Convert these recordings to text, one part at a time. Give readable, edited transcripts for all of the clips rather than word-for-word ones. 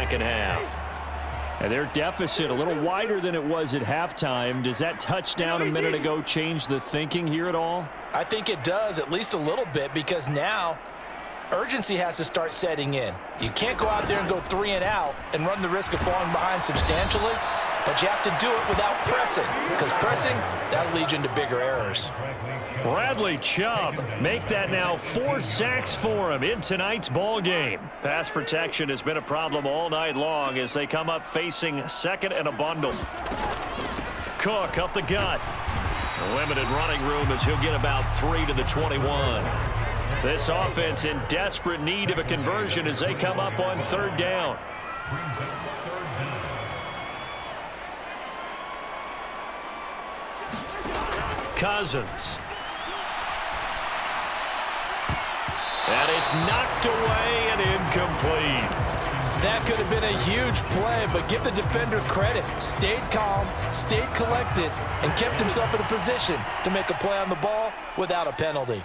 second half. And their deficit a little wider than it was at halftime. Does that touchdown a minute ago change the thinking here at all? I think it does, at least a little bit, because now urgency has to start setting in. You can't go out there and go 3 and out and run the risk of falling behind substantially, but you have to do it without pressing, because pressing, that'll lead you into bigger errors. Bradley Chubb, make that now 4 sacks for him in tonight's ball game. Pass protection has been a problem all night long as they come up facing second and a bundle. Cook up the gut. Limited running room as he'll get about 3 to the 21. This offense in desperate need of a conversion as they come up on third down. Cousins. And it's knocked away and incomplete. That could have been a huge play, but give the defender credit. Stayed calm, stayed collected, and kept himself in a position to make a play on the ball without a penalty.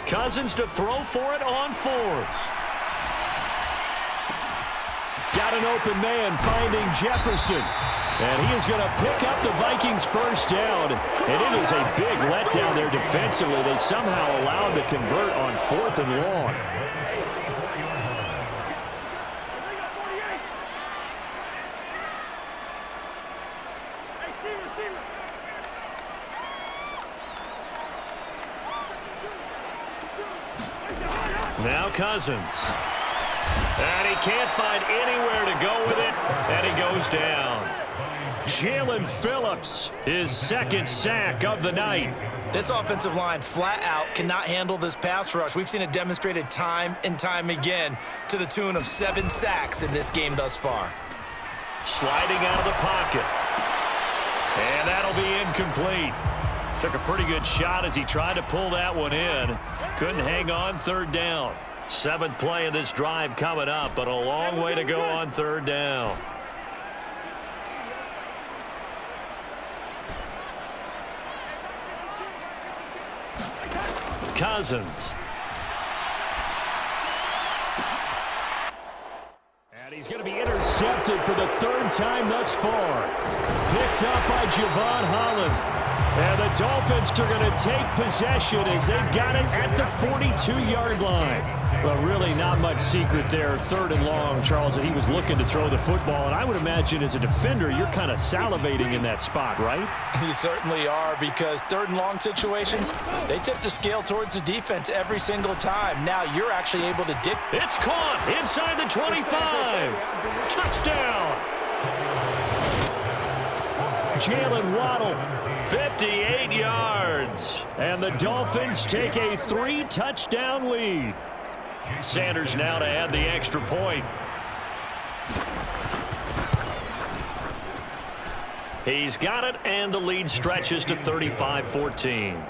Cousins to throw for it on 4th. Got an open man finding Jefferson. And he is going to pick up the Vikings first down. And it is a big letdown there defensively. They somehow allowed to convert on 4th and long. Now Cousins. And he can't find anywhere to go with it. And he goes down. Jalen Phillips, his second sack of the night. This offensive line flat out cannot handle this pass rush. We've seen it demonstrated time and time again to the tune of 7 sacks in this game thus far. Sliding out of the pocket. And that'll be incomplete. Took a pretty good shot as he tried to pull that one in. Couldn't hang on third down. 7th play of this drive coming up, but a long way to go on third down. Cousins. And he's going to be intercepted for the 3rd time thus far. Picked up by Javon Holland. And the Dolphins are going to take possession as they've got it at the 42-yard line. But really not much secret there. 3rd and long, Charles, that he was looking to throw the football. And I would imagine as a defender, you're kind of salivating in that spot, right? You certainly are, because 3rd and long situations, they tip the scale towards the defense every single time. Now you're actually able to dictate. It's caught inside the 25. Touchdown. Jalen Waddle. 58 yards. And the Dolphins take a 3-touchdown lead. Sanders now to add the extra point. He's got it, and the lead stretches to 35-14.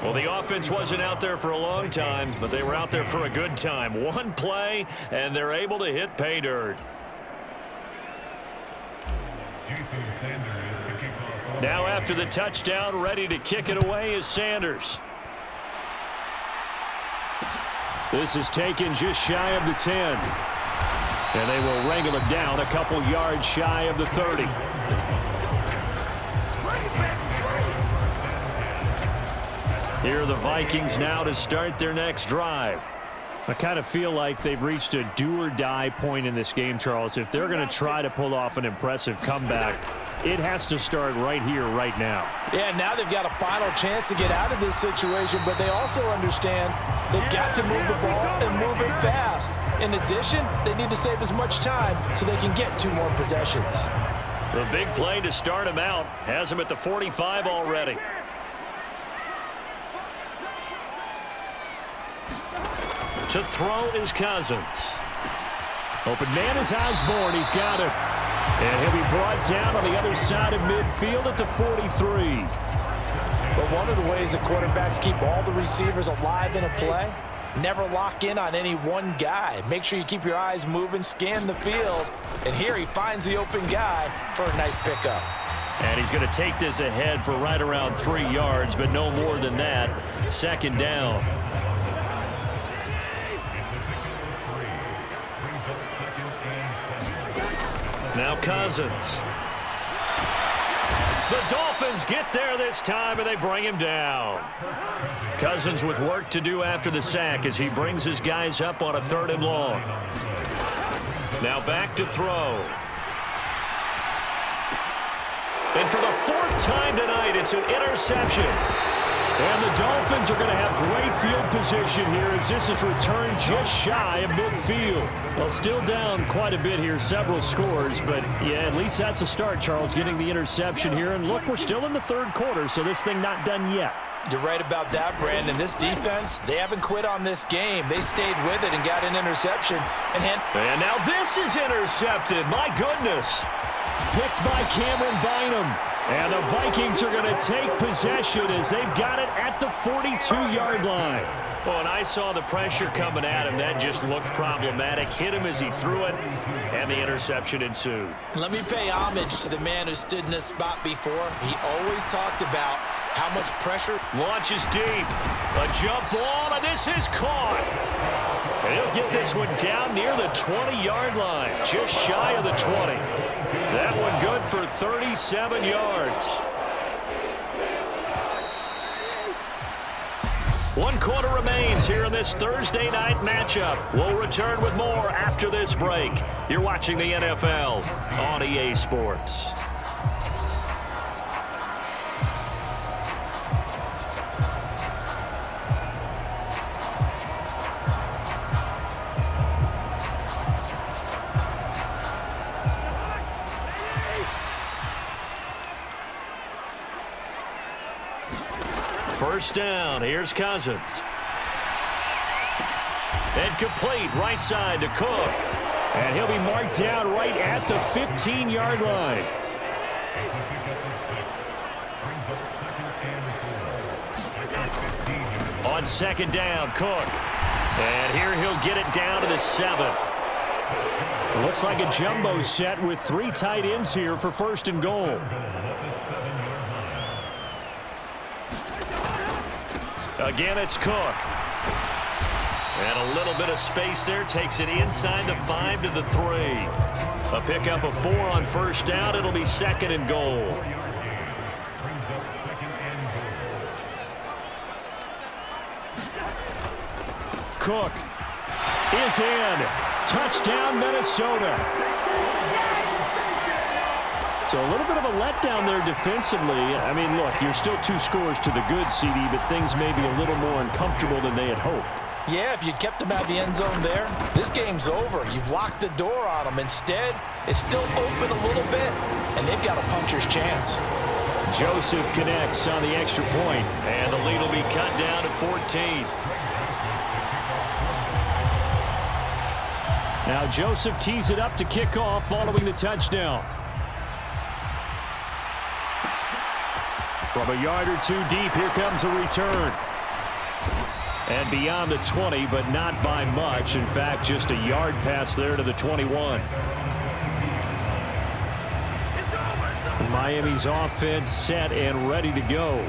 Well, the offense wasn't out there for a long time, but they were out there for a good time. One play, and they're able to hit pay dirt. Now after the touchdown, ready to kick it away is Sanders. This is taken just shy of the 10. And they will wrangle it down a couple yards shy of the 30. Here are the Vikings now to start their next drive. I kind of feel like they've reached a do-or-die point in this game, Charles. If they're going to try to pull off an impressive comeback, it has to start right here, right now. Yeah, now they've got a final chance to get out of this situation, but they also understand they've got to move the ball and move it fast. In addition, they need to save as much time so they can get 2 more possessions. The big play to start him out has him at the 45 already. To throw is Cousins. Open man is Osborne. He's got it. And he'll be brought down on the other side of midfield at the 43. But one of the ways the quarterbacks keep all the receivers alive in a play, never lock in on any one guy. Make sure you keep your eyes moving, scan the field. And here he finds the open guy for a nice pickup. And he's going to take this ahead for right around 3 yards, but no more than that. 2nd down. Now Cousins. The Dolphins get there this time, and they bring him down. Cousins with work to do after the sack as he brings his guys up on a 3rd and long. Now back to throw. And for the 4th time tonight, it's an interception. And the Dolphins are going to have great field position here as this is returned just shy of midfield. Well, still down quite a bit here, several scores, but yeah, at least that's a start, Charles, getting the interception here. And look, we're still in the 3rd quarter, so this thing not done yet. You're right about that, Brandon. This defense, they haven't quit on this game. They stayed with it and got an interception. And now this is intercepted. My goodness. Picked by Cameron Bynum. And the Vikings are going to take possession as they've got it at the 42-yard line. Well, and I saw the pressure coming at him. That just looked problematic. Hit him as he threw it, and the interception ensued. Let me pay homage to the man who stood in this spot before. He always talked about how much pressure. Launches deep. A jump ball, and this is caught. And he'll get this one down near the 20-yard line, just shy of the 20. That one good for 37 yards. 1 quarter remains here in this Thursday night matchup. We'll return with more after this break. You're watching the NFL on EA Sports. First down, here's Cousins. And complete right side to Cook. And he'll be marked down right at the 15-yard line. On 2nd down, Cook. And here he'll get it down to the 7. Looks like a jumbo set with 3 tight ends here for 1st and goal. Again, it's Cook. And a little bit of space there. Takes it inside the 5 to the 3. A pickup of 4 on 1st down. It'll be 2nd and goal. Cook is in. Touchdown, Minnesota. So a little bit of a letdown there defensively. I mean, look, you're still 2 scores to the good, CD, but things may be a little more uncomfortable than they had hoped. Yeah, if you kept them out of the end zone there, this game's over. You've locked the door on them. Instead, it's still open a little bit, and they've got a puncher's chance. Joseph connects on the extra point. And the lead will be cut down to 14. Now Joseph tees it up to kick off following the touchdown. From a yard or 2 deep, here comes a return. And beyond the 20, but not by much. In fact, just a yard pass there to the 21. Miami's offense set and ready to go.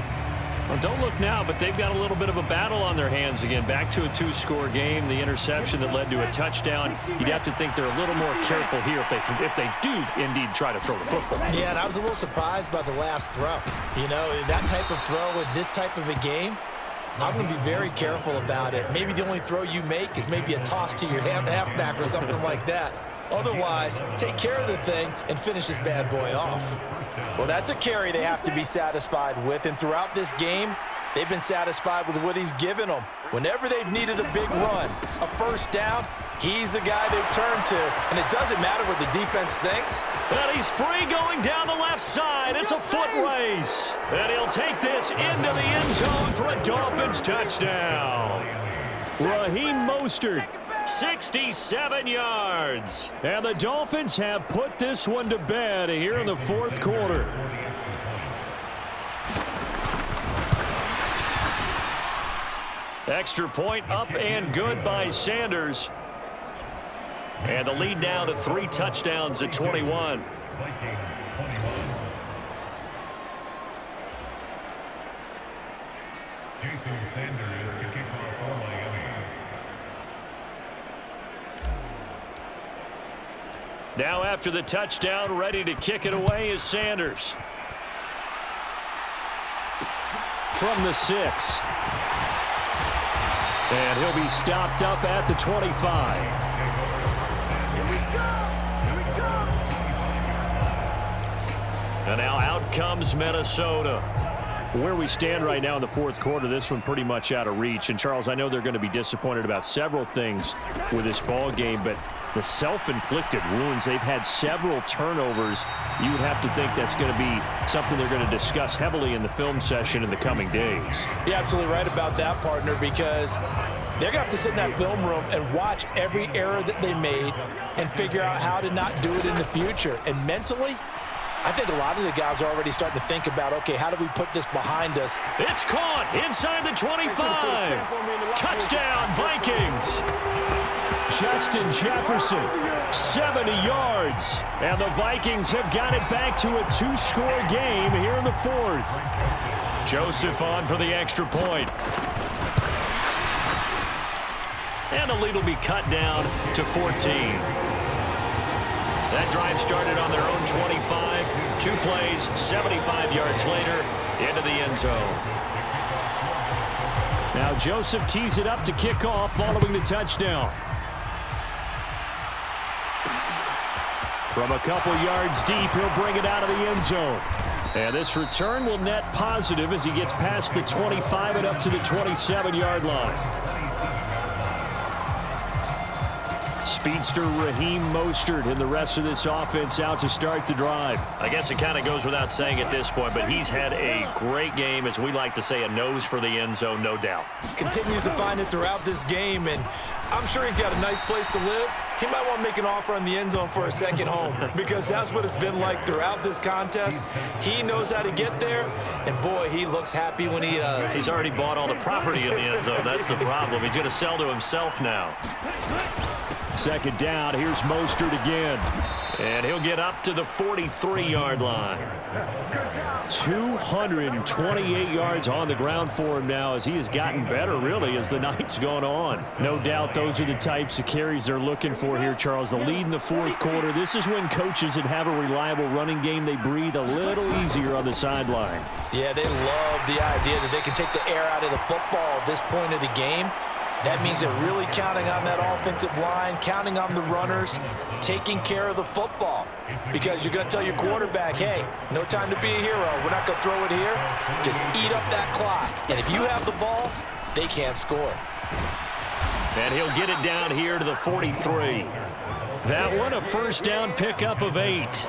Well, don't look now, but they've got a little bit of a battle on their hands again. Back to a 2-score game. The interception that led to a touchdown. You'd have to think they're a little more careful here if they do indeed try to throw the football. Yeah, and I was a little surprised by the last throw. You know, that type of throw in this type of a game, I'm going to be very careful about it. Maybe the only throw you make is maybe a toss to your halfback or something like that. Otherwise, take care of the thing and finish this bad boy off. Well, that's a carry they have to be satisfied with, and throughout this game, they've been satisfied with what he's given them. Whenever they've needed a big run, a 1st down, he's the guy they've turned to, and it doesn't matter what the defense thinks. And he's free going down the left side. It's a foot race. And he'll take this into the end zone for a Dolphins touchdown. Raheem Mostert. 67 yards. And the Dolphins have put this one to bed here in the 4th quarter. Extra point up and good by Sanders. And the lead now to 3 touchdowns at 21. Jason Sanders to kick off for Miami. Now after the touchdown, ready to kick it away is Sanders. From the 6. And he'll be stopped up at the 25. And now out comes Minnesota. Where we stand right now in the fourth quarter, this one pretty much out of reach. And, Charles, I know they're going to be disappointed about several things with this ball game, but the self-inflicted wounds, they've had several turnovers. You would have to think that's going to be something they're going to discuss heavily in the film session in the coming days. You're absolutely right about that, partner, because they're going to have to sit in that film room and watch every error that they made and figure out how to not do it in the future. And mentally, I think a lot of the guys are already starting to think about, okay, how do we put this behind us? It's caught inside the 25. Touchdown, Vikings. Justin Jefferson, 70 yards. And the Vikings have got it back to a 2-score game here in the fourth. Joseph on for the extra point. And the lead will be cut down to 14. That drive started on their own 25. 2 plays, 75 yards later, into the end zone. Now Joseph tees it up to kick off following the touchdown. From a couple yards deep, he'll bring it out of the end zone. And this return will net positive as he gets past the 25 and up to the 27-yard line. Speedster Raheem Mostert and the rest of this offense out to start the drive. I guess it kind of goes without saying at this point, but he's had a great game, as we like to say, a nose for the end zone, no doubt. Continues to find it throughout this game, and I'm sure he's got a nice place to live. He might want to make an offer on the end zone for a second home because that's what it's been like throughout this contest. He knows how to get there, and boy, he looks happy when he does. He's already bought all the property in the end zone. That's the problem. He's going to sell to himself now. Second down, here's Mostert again. And he'll get up to the 43-yard line. 228 yards on the ground for him now as he has gotten better, really, as the night's gone on. No doubt those are the types of carries they're looking for here, Charles. The lead in the fourth quarter. This is when coaches that have a reliable running game, they breathe a little easier on the sideline. Yeah, they love the idea that they can take the air out of the football at this point of the game. That means they're really counting on that offensive line, counting on the runners, taking care of the football. Because you're going to tell your quarterback, hey, no time to be a hero. We're not going to throw it here. Just eat up that clock. And if you have the ball, they can't score. And he'll get it down here to the 43. That one, a first down pickup of 8.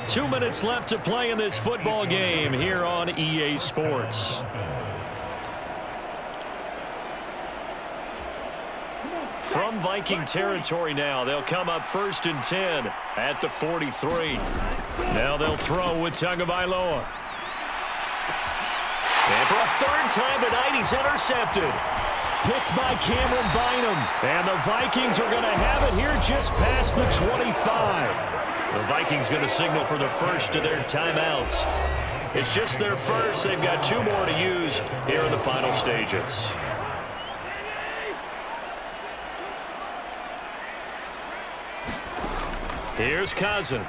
2 minutes left to play in this football game here on EA Sports. From Viking territory now, they'll come up 1st and 10 at the 43. Now they'll throw with Tagovailoa. And for a third time tonight, he's intercepted. Picked by Cameron Bynum. And the Vikings are going to have it here just past the 25. The Vikings going to signal for the first of their timeouts. It's just their first. They've got 2 more to use here in the final stages. Here's Cousins.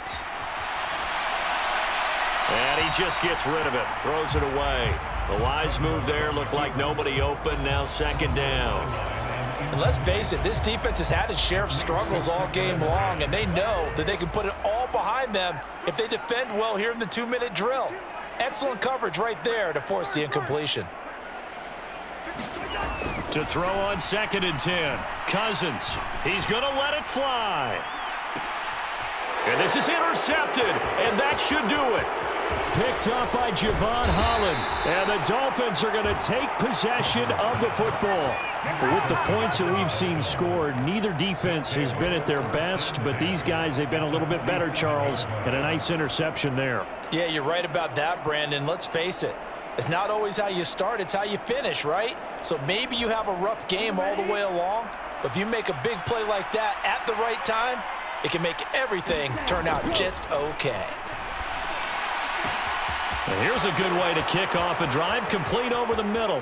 And he just gets rid of it. Throws it away. The wise move there. Looked like nobody open. Now second down. And let's face it, this defense has had its share of struggles all game long, and they know that they can put it all behind them if they defend well here in the 2-minute drill. Excellent coverage right there to force the incompletion. To throw on 2nd and 10. Cousins. He's going to let it fly. And this is intercepted, and that should do it. Picked up by Javon Holland. And the Dolphins are going to take possession of the football. With the points that we've seen scored, neither defense has been at their best, but these guys, they've been a little bit better, Charles, and a nice interception there. Yeah, you're right about that, Brandon. Let's face it. It's not always how you start, it's how you finish, right? So maybe you have a rough game all the way along, but if you make a big play like that at the right time, it can make everything turn out just okay. And here's a good way to kick off a drive, complete over the middle.